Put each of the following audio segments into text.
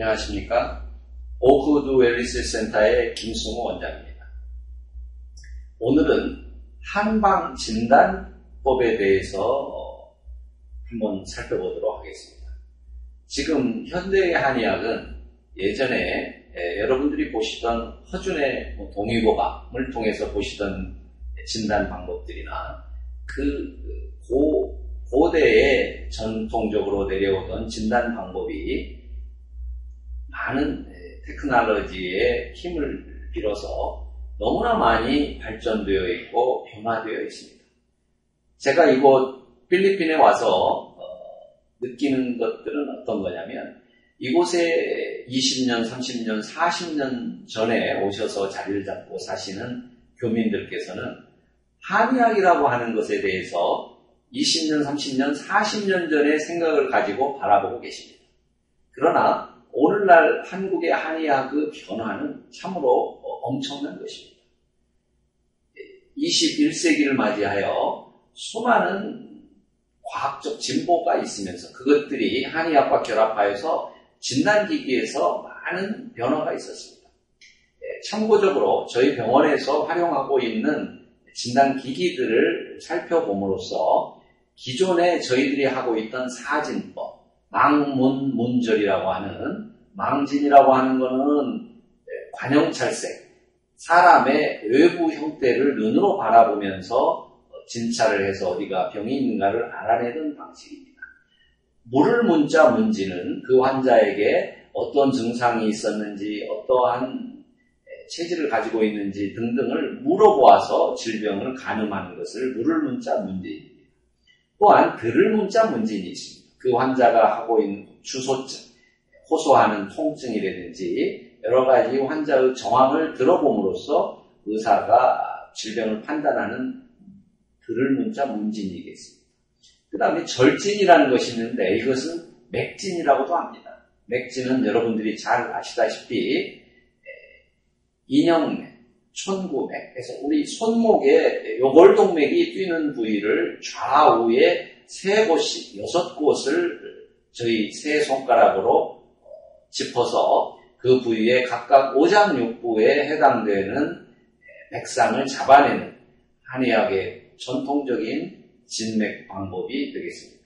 안녕하십니까. 오크우드 웰리스 센터의 김승호 원장입니다. 오늘은 한방진단법에 대해서 한번 살펴보도록 하겠습니다. 지금 현대의 한의학은 예전에 여러분들이 보시던 허준의 동의보감을 통해서 보시던 진단 방법들이나 고대에 전통적으로 내려오던 진단 방법이 많은 테크놀로지의 힘을 빌어서 너무나 많이 발전되어 있고 변화되어 있습니다. 제가 이곳 필리핀에 와서 느끼는 것들은 어떤 거냐면, 이곳에 20년, 30년, 40년 전에 오셔서 자리를 잡고 사시는 교민들께서는 한의학이라고 하는 것에 대해서 20년, 30년, 40년 전에 생각을 가지고 바라보고 계십니다. 그러나 오늘날 한국의 한의학의 변화는 참으로 엄청난 것입니다. 21세기를 맞이하여 수많은 과학적 진보가 있으면서 그것들이 한의학과 결합하여서 진단기기에서 많은 변화가 있었습니다. 참고적으로 저희 병원에서 활용하고 있는 진단기기들을 살펴봄으로써 기존에 저희들이 하고 있던 사진법, 망문문절이라고 하는, 망진이라고 하는 것은 관형찰색, 사람의 외부 형태를 눈으로 바라보면서 진찰을 해서 어디가 병이 있는가를 알아내는 방식입니다. 물을 문자 문지는 그 환자에게 어떤 증상이 있었는지, 어떠한 체질을 가지고 있는지 등등을 물어보아서 질병을 가늠하는 것을 물을 문자 문진입니다. 또한 들을 문자 문진이 있습니다. 그 환자가 하고 있는 주소증, 호소하는 통증이라든지 여러 가지 환자의 정황을 들어봄으로써 의사가 질병을 판단하는 들을 문자 문진이겠습니다. 그 다음에 절진이라는 것이 있는데 이것은 맥진이라고도 합니다. 맥진은 여러분들이 잘 아시다시피 인형맥, 촌구맥, 그래서 우리 손목에 요골동맥이 뛰는 부위를 좌우에 3곳씩 6곳을 저희 세 손가락으로 짚어서 그 부위에 각각 오장육부에 해당되는 맥상을 잡아내는 한의학의 전통적인 진맥 방법이 되겠습니다.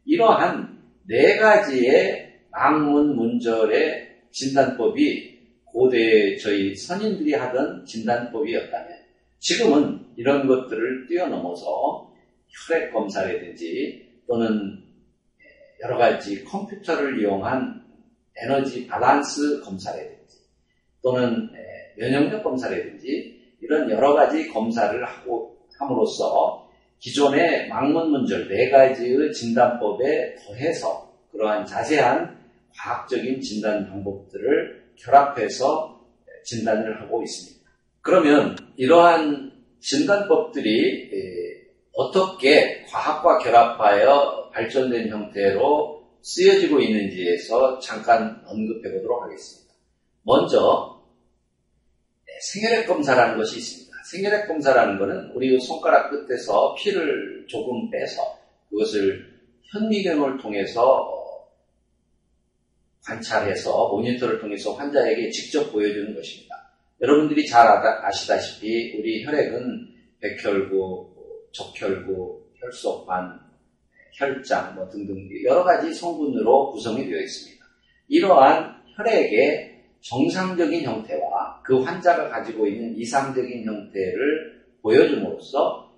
이러한 4가지의 망문문절의 진단법이 고대 저희 선인들이 하던 진단법이었다면, 지금은 이런 것들을 뛰어넘어서 혈액 검사라든지 또는 여러 가지 컴퓨터를 이용한 에너지 밸런스 검사라든지 또는 면역력 검사라든지 이런 여러 가지 검사를 하고 함으로써 기존의 망문문절 4가지의 진단법에 더해서 그러한 자세한 과학적인 진단 방법들을 결합해서 진단을 하고 있습니다. 그러면 이러한 진단법들이 어떻게 과학과 결합하여 발전된 형태로 쓰여지고 있는지에서 잠깐 언급해 보도록 하겠습니다. 먼저 생혈액 검사라는 것이 있습니다. 생혈액 검사라는 것은 우리 손가락 끝에서 피를 조금 빼서 그것을 현미경을 통해서 관찰해서 모니터를 통해서 환자에게 직접 보여주는 것입니다. 여러분들이 잘 아시다시피 우리 혈액은 백혈구, 적혈구, 혈소판, 혈장 등등 여러 가지 성분으로 구성이 되어 있습니다. 이러한 혈액의 정상적인 형태와 그 환자가 가지고 있는 이상적인 형태를 보여줌으로써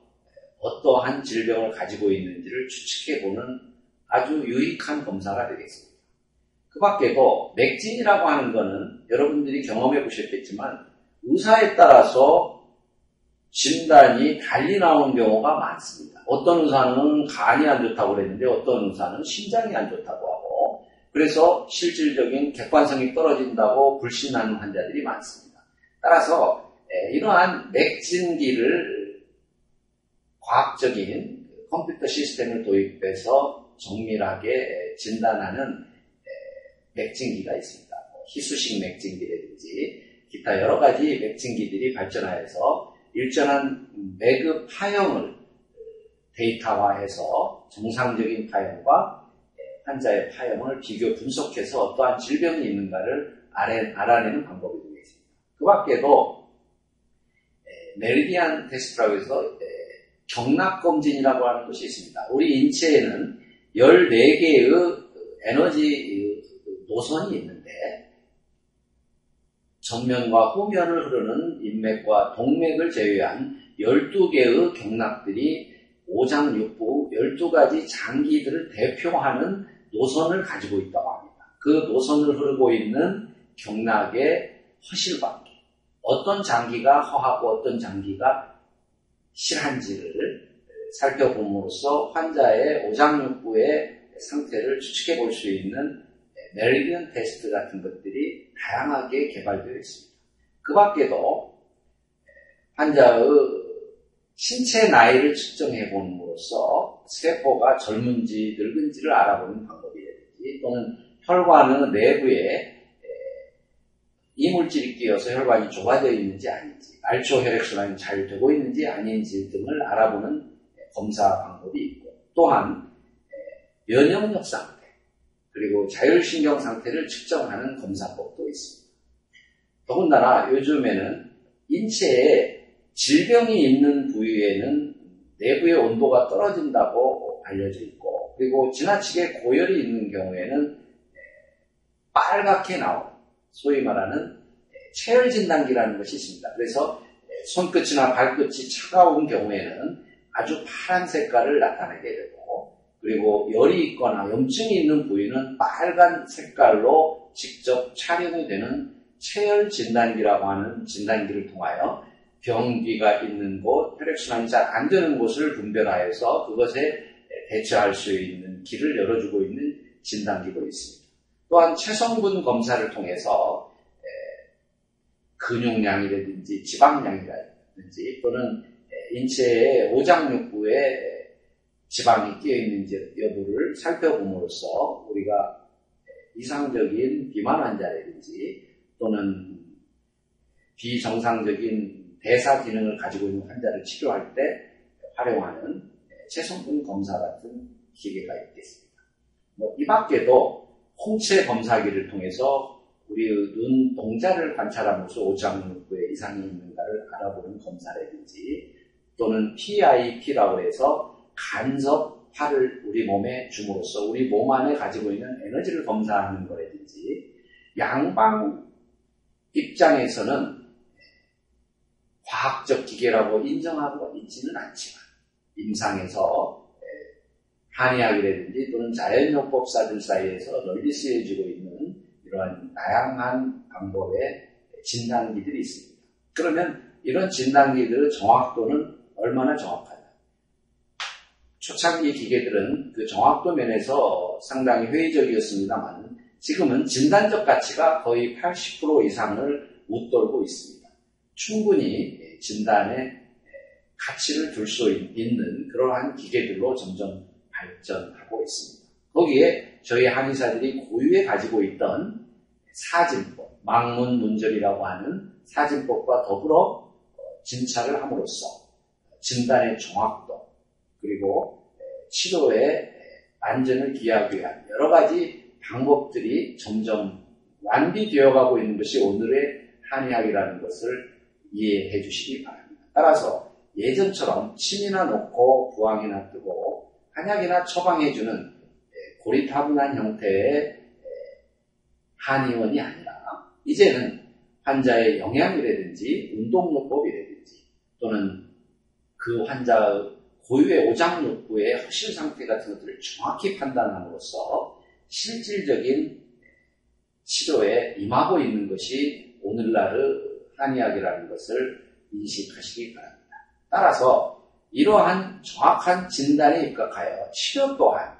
어떠한 질병을 가지고 있는지를 추측해보는 아주 유익한 검사가 되겠습니다. 그 밖에도 맥진이라고 하는 것은 여러분들이 경험해 보셨겠지만 의사에 따라서 진단이 달리 나오는 경우가 많습니다. 어떤 의사는 간이 안 좋다고 그랬는데 어떤 의사는 심장이 안 좋다고 하고, 그래서 실질적인 객관성이 떨어진다고 불신하는 환자들이 많습니다. 따라서 이러한 맥진기를 과학적인 컴퓨터 시스템을 도입해서 정밀하게 진단하는 맥진기가 있습니다. 희수식 맥진기라든지 기타 여러 가지 맥진기들이 발전하여서 일정한 맥의 파형을 데이터화해서 정상적인 파형과 환자의 파형을 비교 분석해서 어떠한 질병이 있는가를 알아내는 방법이 되겠습니다. 그 밖에도 메리디안 테스트라고 해서 경락검진이라고 하는 것이 있습니다. 우리 인체에는 14개의 에너지 노선이 있는데 정면과 후면을 흐르는 인맥과 동맥을 제외한 12개의 경락들이 오장육부 12가지 장기들을 대표하는 노선을 가지고 있다고 합니다. 그 노선을 흐르고 있는 경락의 허실관계, 어떤 장기가 허하고 어떤 장기가 실한지를 살펴봄으로써 환자의 오장육부의 상태를 추측해 볼 수 있는 메리디안 테스트 같은 것들이 다양하게 개발되어 있습니다. 그 밖에도 환자의 신체 나이를 측정해 봄으로써 세포가 젊은지 늙은지를 알아보는 방법이라든지 또는 혈관의 내부에 이물질이 끼어서 혈관이 좁아져 있는지 아닌지, 말초 혈액순환이 잘 되고 있는지 아닌지 등을 알아보는 검사 방법이 있고, 또한 면역력 상태 그리고 자율신경 상태를 측정하는 검사법도 있습니다. 더군다나 요즘에는 인체에 질병이 있는 부위에는 내부의 온도가 떨어진다고 알려져 있고, 그리고 지나치게 고열이 있는 경우에는 빨갛게 나오는 소위 말하는 체열 진단기라는 것이 있습니다. 그래서 손끝이나 발끝이 차가운 경우에는 아주 파란 색깔을 나타내게 되고, 그리고 열이 있거나 염증이 있는 부위는 빨간 색깔로 직접 촬영이 되는 체열 진단기라고 하는 진단기를 통하여 병기가 있는 곳, 혈액순환이 잘 안 되는 곳을 분별하여서 그것에 대처할 수 있는 길을 열어주고 있는 진단기도 있습니다. 또한 체성분 검사를 통해서 근육량이라든지 지방량이라든지 또는 인체의 오장육부에 지방이 끼어있는지 여부를 살펴봄으로써 우리가 이상적인 비만 환자라든지 또는 비정상적인 대사 기능을 가지고 있는 환자를 치료할 때 활용하는 체성분 검사 같은 기계가 있겠습니다. 이 밖에도 홍채 검사기를 통해서 우리의 눈 동자를 관찰하면서 오장육부에 이상이 있는가를 알아보는 검사라든지 또는 PIP라고 해서 간섭파를 우리 몸에 줌으로써 우리 몸 안에 가지고 있는 에너지를 검사하는 거라든지, 양방 입장에서는 과학적 기계라고 인정하고 있지는 않지만 임상에서 한의학이라든지 또는 자연요법사들 사이에서 널리 쓰여지고 있는 이러한 다양한 방법의 진단기들이 있습니다. 그러면 이런 진단기들의 정확도는 얼마나 정확하냐? 초창기 기계들은 그 정확도 면에서 상당히 회의적이었습니다만 지금은 진단적 가치가 거의 80% 이상을 웃돌고 있습니다. 충분히 진단에 가치를 둘 수 있는 그러한 기계들로 점점 발전하고 있습니다. 거기에 저희 한의사들이 고유에 가지고 있던 사진법, 망문문절이라고 하는 사진법과 더불어 진찰을 함으로써 진단의 정확도 그리고 치료의 안전을 기하기 위한 여러 가지 방법들이 점점 완비되어 가고 있는 것이 오늘의 한의학이라는 것을 이해해 주시기 바랍니다. 따라서 예전처럼 침이나 놓고 부항이나 뜨고 한약이나 처방해주는 고리타분한 형태의 한의원이 아니라 이제는 환자의 영양이라든지 운동요법이라든지 또는 그 환자의 고유의 오장육부의 허실 상태 같은 것들을 정확히 판단함으로써 실질적인 치료에 임하고 있는 것이 오늘날의 한의학이라는 것을 인식하시기 바랍니다. 따라서 이러한 정확한 진단에 입각하여 치료 또한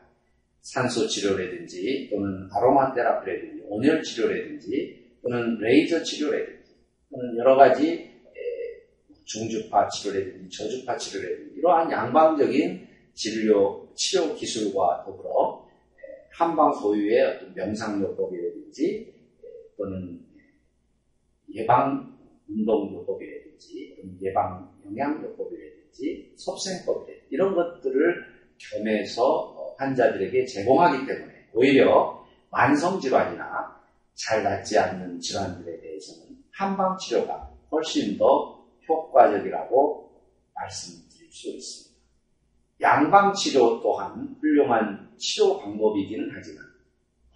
산소 치료라든지 또는 아로마 테라피라든지 온열 치료라든지 또는 레이저 치료라든지 또는 여러 가지 중주파 치료라든지 저주파 치료라든지 이러한 양방적인 치료 기술과 더불어 한방 고유의 어떤 명상요법이라든지 또는 예방 운동요법이라든지 또는 예방 영양요법이라든지 섭생법이라든지 이런 것들을 겸해서 환자들에게 제공하기 때문에 오히려 만성질환이나 잘 낫지 않는 질환들에 대해서는 한방치료가 훨씬 더 효과적이라고 말씀드릴 수 있습니다. 양방치료 또한 훌륭한 치료 방법이기는 하지만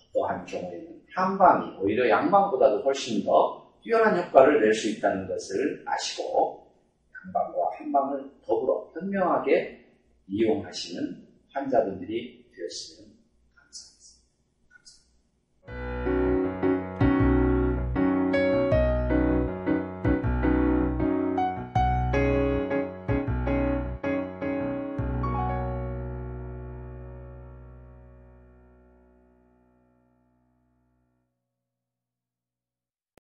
어떠한 경우에는 한방이 오히려 양방보다도 훨씬 더 뛰어난 효과를 낼 수 있다는 것을 아시고 양방과 한방을 더불어 현명하게 이용하시는 환자분들이 되었습니다.